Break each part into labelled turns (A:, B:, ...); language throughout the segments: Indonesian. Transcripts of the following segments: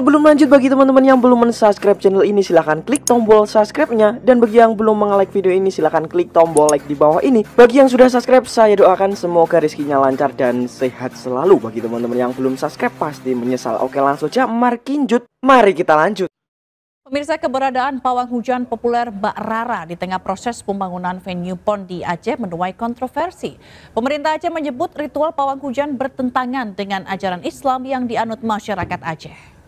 A: sebelum lanjut, bagi teman-teman yang belum men-subscribe channel ini, silahkan klik tombol subscribe-nya. Dan bagi yang belum nge-like video ini, silahkan klik tombol like di bawah ini. Bagi yang sudah subscribe, saya doakan semoga rezekinya lancar dan sehat selalu. Bagi teman-teman yang belum subscribe, pasti menyesal. Oke, langsung aja, mari kita lanjut.
B: Pemirsa, keberadaan pawang hujan populer Mbak Rara di tengah proses pembangunan venue PON di Aceh menuai kontroversi. Pemerintah Aceh menyebut ritual pawang hujan bertentangan dengan ajaran Islam yang dianut masyarakat Aceh.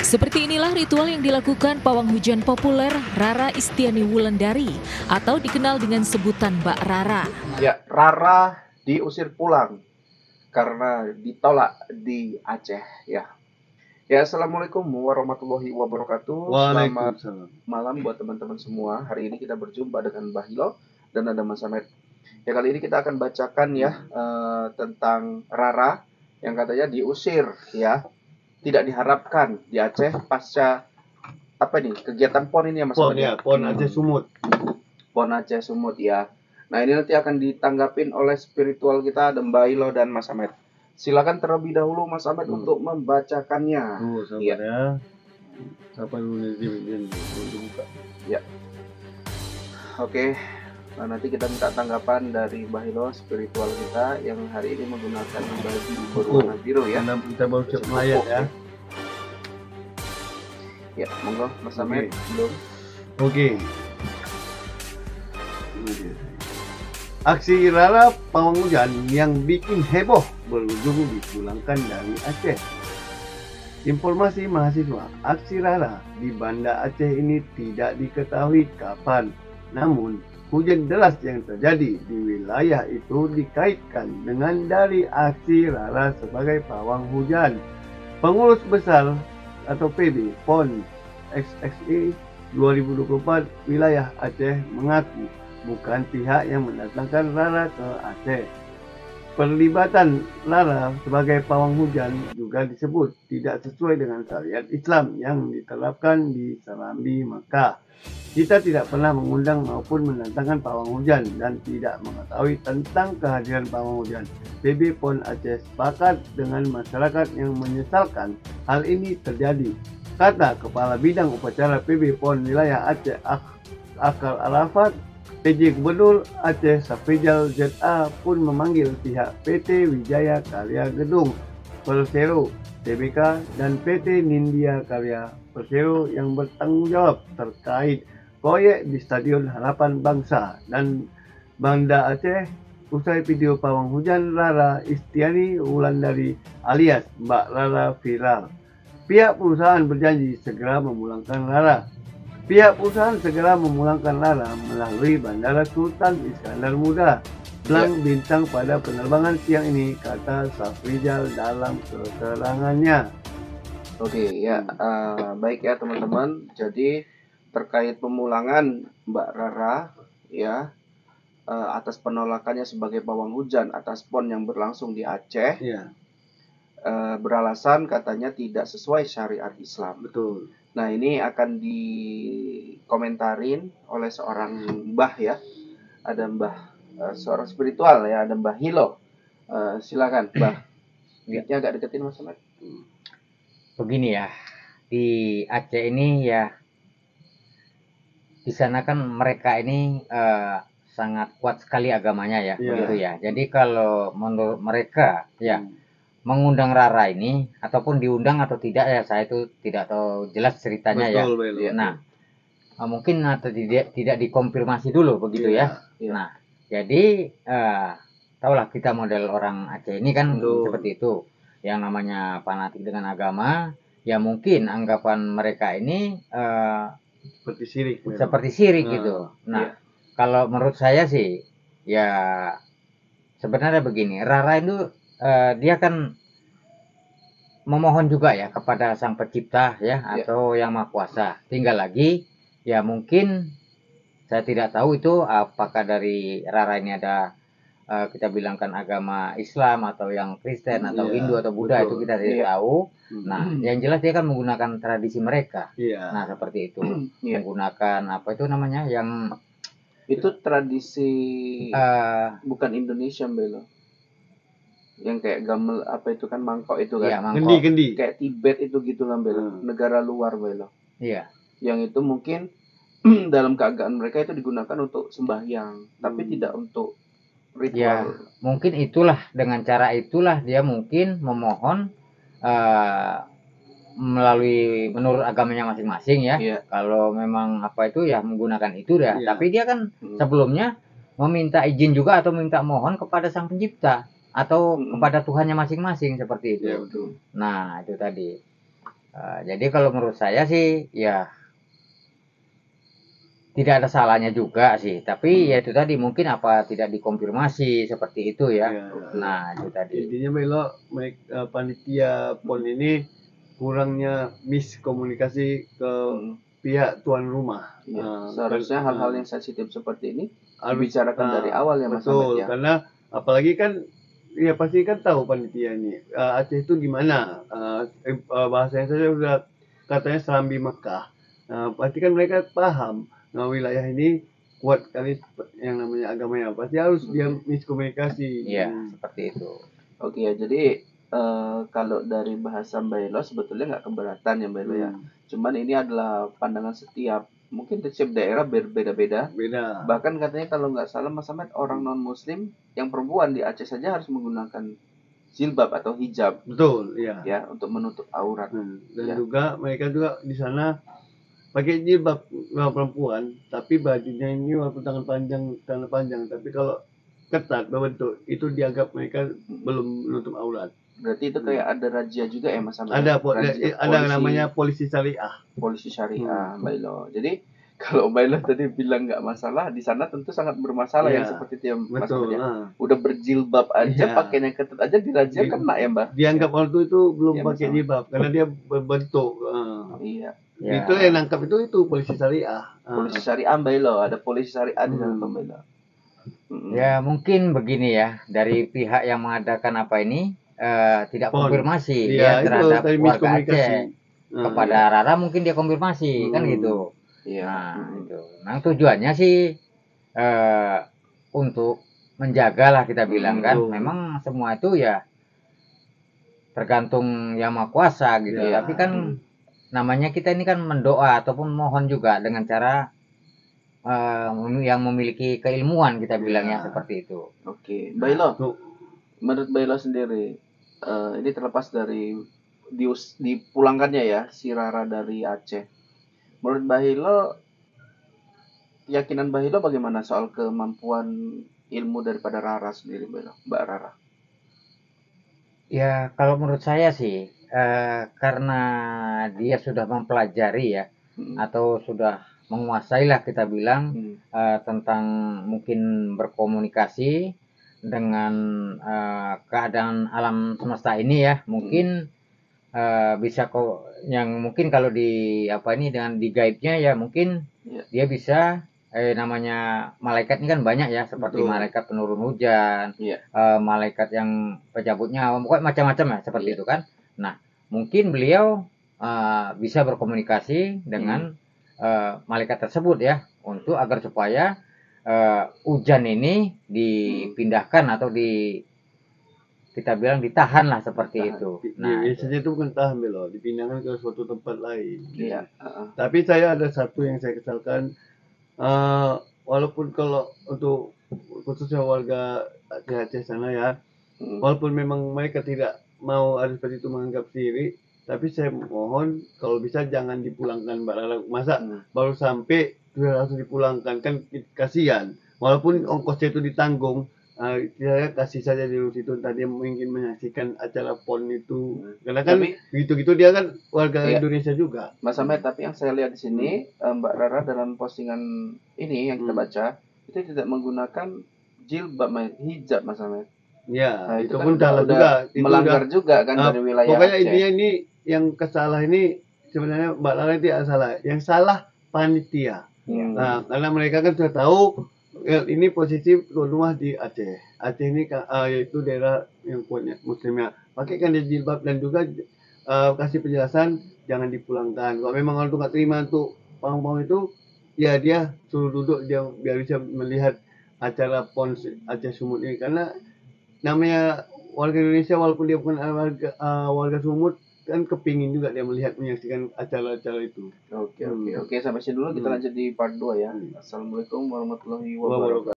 C: Seperti inilah ritual yang dilakukan pawang hujan populer Rara Istiani Wulandari atau dikenal dengan sebutan Mbak Rara.
D: Ya, Rara diusir pulang karena ditolak di Aceh ya. Ya, assalamualaikum warahmatullahi wabarakatuh. Selamat malam buat teman-teman semua. Hari ini kita berjumpa dengan Mbah Hilo dan ada Mas Ahmed. Ya, kali ini kita akan bacakan ya tentang Rara yang katanya diusir ya. Tidak diharapkan di Aceh pasca apa nih kegiatan PON ini ya Mas Ahmed?
E: Ya, PON Aceh Sumut.
D: PON Aceh Sumut ya. Nah, ini nanti akan ditanggapin oleh spiritual kita, ada Mbak Ilo dan Mas Ahmed. Silakan terlebih dahulu Mas Ahmed untuk membacakannya.
E: Sabar ya. Sampai buka.
D: Ya. Oke. Nah, nanti kita minta tanggapan dari Mbak Ilo, spiritual kita yang hari ini menggunakan baju berwarna biru ya.
E: Kita baru cek melayat ya.
D: Ya, monggo Mas Ahmed belum.
E: Oke. Aksi Rara pawang hujan yang bikin heboh berujung dipulangkan dari Aceh. Informasi mahasiswa, aksi Rara di Banda Aceh ini tidak diketahui kapan. Namun, hujan deras yang terjadi di wilayah itu dikaitkan dengan dari aksi Rara sebagai pawang hujan. Pengurus besar atau PB PON XXI 2024 wilayah Aceh mengaku bukan pihak yang mendatangkan Rara ke Aceh. Perlibatan Rara sebagai pawang hujan juga disebut tidak sesuai dengan syariat Islam yang diterapkan di Serambi Makkah. Kita tidak pernah mengundang maupun mendatangkan pawang hujan dan tidak mengetahui tentang kehadiran pawang hujan. PB PON Aceh sepakat dengan masyarakat yang menyesalkan hal ini terjadi. Kata Kepala Bidang Upacara PB PON Wilayah Aceh Akal Arafat, PJ Gubernur Aceh Safrizal ZA pun memanggil pihak PT Wijaya Karya Gedung Persero Tbk dan PT Nindya Karya Persero yang bertanggung jawab terkait proyek di Stadion Harapan Bangsa dan Banda Aceh. Usai video pawang hujan Rara Istiani Wulandari alias Mbak Rara viral, pihak perusahaan berjanji segera memulangkan Rara. Pihak perusahaan segera memulangkan Rara melalui Bandara Sultan Iskandar Muda, Belang Bintang pada penerbangan siang ini, kata Safrizal dalam keterangannya.
D: Oke ya, baik ya teman-teman. Jadi terkait pemulangan Mbak Rara ya, atas penolakannya sebagai pawang hujan atas PON yang berlangsung di Aceh,
E: Ya.
D: Beralasan katanya tidak sesuai syariat Islam.
E: Betul.
D: Nah, ini akan dikomentarin oleh seorang mbah ya. Ada mbah seorang spiritual ya, ada Mbah Hilo. Silakan Mbah. Mic-nya agak deketin Mas Ahmad.
F: Begini ya, di Aceh ini ya, di sana kan mereka ini sangat kuat sekali agamanya ya, begitu ya. Jadi kalau menurut mereka ya, mengundang Rara ini ataupun diundang atau tidak ya, saya itu tidak tahu jelas ceritanya. Betul, ya. Nah, mungkin atau tidak dikonfirmasi dulu begitu ya. Nah, jadi tahulah kita model orang Aceh ini kan seperti itu, yang namanya fanatik dengan agama. Ya mungkin anggapan mereka ini seperti syirik gitu. Nah, kalau menurut saya sih ya sebenarnya begini, Rara itu dia kan memohon juga ya kepada Sang Pencipta ya, atau Yang Maha Kuasa. Tinggal lagi ya, mungkin saya tidak tahu itu apakah dari Rara ini ada kita bilangkan agama Islam atau yang Kristen atau Hindu atau Buddha, itu kita tidak tahu. Nah, yang jelas dia kan menggunakan tradisi mereka. Nah, seperti itu. Menggunakan apa itu namanya, yang
D: Itu tradisi bukan Indonesia Belo. Yang kayak gamel apa itu kan mangkok itu kan.
F: Iya, mangkok.
E: Kendi.
D: Kayak Tibet itu gitu lah Belo. Negara luar Belo.
F: Iya.
D: Yang itu mungkin dalam keagamaan mereka itu digunakan untuk sembahyang, tapi tidak untuk ritual.
F: Ya, mungkin itulah dengan cara itulah dia mungkin memohon melalui menurut agamanya masing-masing ya.
D: Iya.
F: Kalau memang apa itu ya menggunakan itu dah.
E: Iya.
F: Tapi dia kan sebelumnya meminta izin juga atau minta mohon kepada Sang Pencipta atau kepada Tuhannya masing-masing seperti itu.
E: Iya, betul.
F: Nah, itu tadi. Jadi kalau menurut saya sih ya tidak ada salahnya juga sih, tapi ya itu tadi mungkin apa tidak dikonfirmasi seperti itu ya. Nah, itu tadi.
E: Intinya Melo, panitia PON ini kurangnya miskomunikasi ke pihak tuan rumah.
D: Seharusnya hal-hal yang sensitif seperti ini dibicarakan dari awal ya Mas Ahmad ya.
E: Karena apalagi kan ya pasti kan tahu panitia ini Aceh itu gimana, bahasanya saja udah katanya Serambi Mekah. Pasti kan mereka paham. Nah, wilayah ini kuat kali yang namanya agamanya, pasti harus dia miskomunikasi.
F: Iya, seperti itu.
D: Oke ya, jadi kalau dari bahasa Mbak Elo sebetulnya nggak keberatan ya Mbak Elo ya. Cuman ini adalah pandangan setiap, mungkin setiap daerah berbeda-beda.
E: Beda.
D: Bahkan katanya kalau nggak salah Mas Ahmad, orang non-muslim yang perempuan di Aceh saja harus menggunakan jilbab atau hijab.
E: Betul, iya.
D: Ya, untuk menutup aurat.
E: Dan juga mereka juga di sana pakai jilbab perempuan, tapi bajunya ini walaupun tangan panjang, tapi kalau ketat berbentuk itu dianggap mereka belum menutup aurat.
D: Berarti itu kayak ada razia juga ya Mas Ahmad?
E: Ada namanya polisi syariah.
D: Polisi syariah, Mbak Elo. Jadi kalau Mbak Elo tadi bilang nggak masalah, di sana tentu sangat bermasalah ya seperti itu ya Mas Ahmad ya. Udah berjilbab aja, pakainya ketat aja dirazia kena ya Mbak.
E: Dianggap waktu itu belum pakai jilbab karena dia berbentuk.
D: Iya.
E: Ya. Itu yang nangkap itu polisi syariah.
D: Polisi syariah Mbak Elo, ada polisi syariah di dalam Mbak Elo.
F: Ya mungkin begini ya, dari pihak yang mengadakan apa ini tidak konfirmasi ya terhadap warga Aceh. Kepada Rara mungkin dia konfirmasi kan gitu.
D: Iya.
F: Nah itu. Nah tujuannya sih untuk menjagalah kita bilang kan. Memang semua itu ya tergantung yang Maha Kuasa gitu. Ya. Tapi kan namanya kita ini kan mendoa ataupun mohon juga dengan cara yang memiliki keilmuan kita bilangnya seperti itu.
D: Oke, Mbak Elo, menurut Mbak Elo sendiri, ini terlepas dari dipulangkannya ya si Rara dari Aceh. Menurut Mbak Elo, keyakinan Mbak Elo bagaimana soal kemampuan ilmu daripada Rara sendiri, Mbak Rara?
F: Ya kalau menurut saya sih karena dia sudah mempelajari ya atau sudah menguasai lah kita bilang tentang mungkin berkomunikasi dengan keadaan alam semesta ini ya mungkin bisa kok yang mungkin kalau di apa ini dengan di gaibnya ya mungkin dia bisa namanya malaikat ini kan banyak ya seperti malaikat penurun hujan, malaikat yang pencabutnya pokoknya macam-macam ya seperti itu kan. Nah mungkin beliau bisa berkomunikasi dengan malaikat tersebut ya untuk agar supaya hujan ini dipindahkan atau kita bilang ditahan lah seperti itu.
E: Nah biasanya itu bukan tahan Belo, dipindahkan ke suatu tempat lain. Iya. Tapi saya ada satu yang saya kesalkan, walaupun kalau untuk khususnya warga Aceh sana ya, walaupun memang mereka tidak mau ada seperti itu menganggap syirik, tapi saya mohon kalau bisa jangan dipulangkan Mbak Rara. Masa baru sampai sudah langsung dipulangkan kan kasihan. Walaupun ongkosnya itu ditanggung, saya kasih saja di situ tadi mungkin menyaksikan acara PON itu. Karena kan gitu-gitu dia kan warga Indonesia juga.
D: Mas Ahmed, tapi yang saya lihat di sini Mbak Rara dalam postingan ini yang kita baca itu tidak menggunakan jilbab, hijab Mas Ahmed.
E: Ya,
D: nah,
E: itu pun kan juga
D: melanggar juga kan dari wilayah
E: pokoknya
D: Aceh.
E: Intinya ini yang kesalah ini sebenarnya Mbak Rara tidak salah, yang salah panitia. Nah, karena mereka kan sudah tahu ini posisi rumah di Aceh. Aceh ini yaitu daerah yang kuatnya muslimnya. Pakaikan dia jilbab dan juga kasih penjelasan jangan dipulangkan. Kalau memang orang itu nggak terima untuk pawang-pawang itu Ya, dia suruh duduk dia biar bisa melihat acara PON Aceh Sumut ini, karena namanya warga Indonesia walaupun dia bukan warga Sumut kan kepingin juga dia melihat menyaksikan acara-acara itu.
D: Oke, sampai sini dulu, kita lanjut di part 2 ya. Assalamualaikum warahmatullahi wabarakatuh.